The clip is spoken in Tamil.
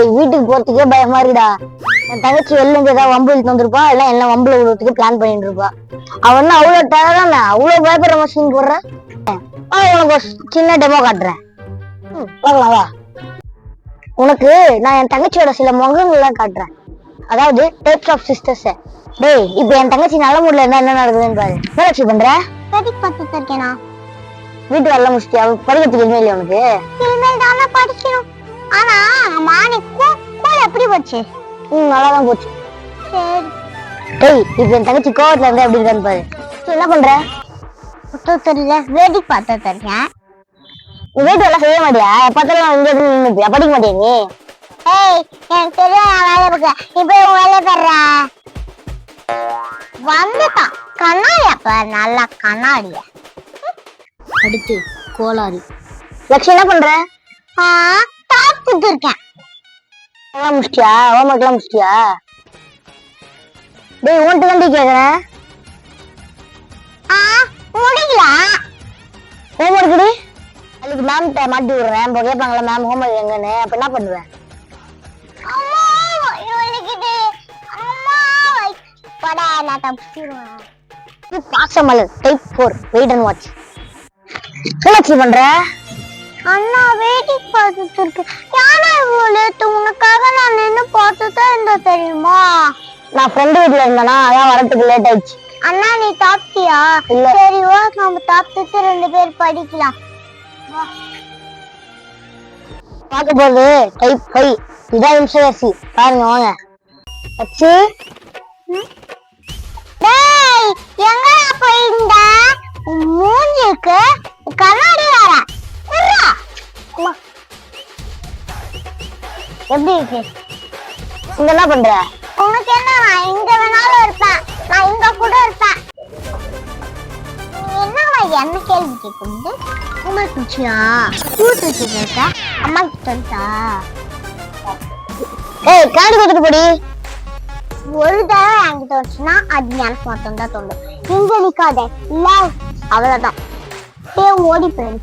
டேய் வீட்டுக்கு போறதுக்கே பயமா இருக்குடா. என் தங்கச்சி வெளில இருந்து ஏதாவது வம்பு இழுத்து வந்திருப்பா, எல்லாம் எல்லாம் வம்புல விடுறதுக்கு பிளான் பண்ணிட்டு இருப்பா. அவன் அவ்வளவு தேவைதானே, அவ்வளவு பயப்படுற மசின் போடுற. உனக்கு ஒரு சின்ன டெமோ காட்டுறேன், பார்க்கலாம் வா. உனக்கு நான் என் தங்கச்சியோட சில முகங்கள் எல்லாம் காட்டுறேன், அதாவது டைப்ஸ் ஆஃப் சிஸ்டர்ஸ். டேய் இப்ப என் தங்கச்சி நல்ல மூட்ல இருந்தா என்ன நடக்குதுன்னு பாரு. என்ன பண்ற? படிக்க பார்த்துட்டு இருக்கேனா? வீட்டு வேலை முடிச்சிட்டியா? படிக்கிறதுக்கு எதுவுமே இல்லையா உனக்கு? இனிமேல் தானே படிக்கணும். ஆனா மானி ஸ்கூல் எப்படி போச்சு? நல்லாதான் போச்சு. சரி. டேய் இப்ப என் தங்கச்சி கோவத்துல இருந்தா எப்படி இருக்கான்னு பாரு. என்ன பண்ற? தெரியல, வேடிக்கை பார்த்துட்டு இருக்கேன். நீ வீட்டு வேலை செய்ய மாட்டியா? பார்த்தாலும் இங்க நின்னுப்பியா? படிக்க மாட்டியா நீ? ஏய் எனக்கு தெரியும் நான் வேலை பார்க்க. நீ போய் உன் வேலை தர்ற. வந்துட்டான் கண்ணாடி. அப்ப நல்லா கண்ணாடிய. அடுத்து கோளாறு. லட்சுமி என்ன பண்ற? சாப்பிட்டுட்டு இருக்கேன். எல்லாம் முடிச்சிட்டியா? ஹோம்ஒர்க் எல்லாம் முடிச்சிட்டியா? டேய் உன்கிட்ட தான் கேக்குறேன். முடியல. ஹோம்ஒர்க் டி அதுக்கு மேம் மாட்டி விடுறேன். இப்போ கேட்பாங்களா மேம் ஹோம்ஒர்க் எங்கன்னு, அப்ப என்ன பண்ணுவேன்? Pasamalar type 4 wait and watch. என்ன பண்ற? அண்ணா வேடிக்கை பார்த்துட்டு இருக்கு. யாரா இவ்வளவு லேட்டு? உனக்காக நான் நின்று பார்த்துதான் இருந்த தெரியுமா? நான் ஃப்ரெண்டு வீட்டுல இருந்தேனா, அதான் வரதுக்கு லேட் ஆயிடுச்சு. அண்ணா நீ சாப்பிட்டியா? சரி வா நம்ம சாப்பிட்டுட்டு 2 பேர் படிக்கலாம். பார்க்க போது டைப் 5 இதான் இன்சூரன்சி. பாருங்க வாங்க. அச்சு டேய் எங்கடா போயிருந்த? மூஞ்சிக்கு கண்ணாடி வேற. குர்ரா எப்படி இருக்கு? இங்க என்ன பண்ற? உனக்கு என்ன? நான் இங்க வேணாலும் இருப்பேன், நான் இங்க கூட இருப்பேன். என்னவா என்ன கேள்வி கேட்குது? உங்களை குச்சியா கூட்டு கேட்க அம்மா கிட்ட. ஏய் காடி கொடுத்துட்டு போடி. ஒரு தடவை என்கிட்ட வச்சுன்னா அது எனக்கு மட்டும் தான் தோணும். இங்க நிக்காத இல்ல, அவ்வளவுதான். ஓடி போயிரு.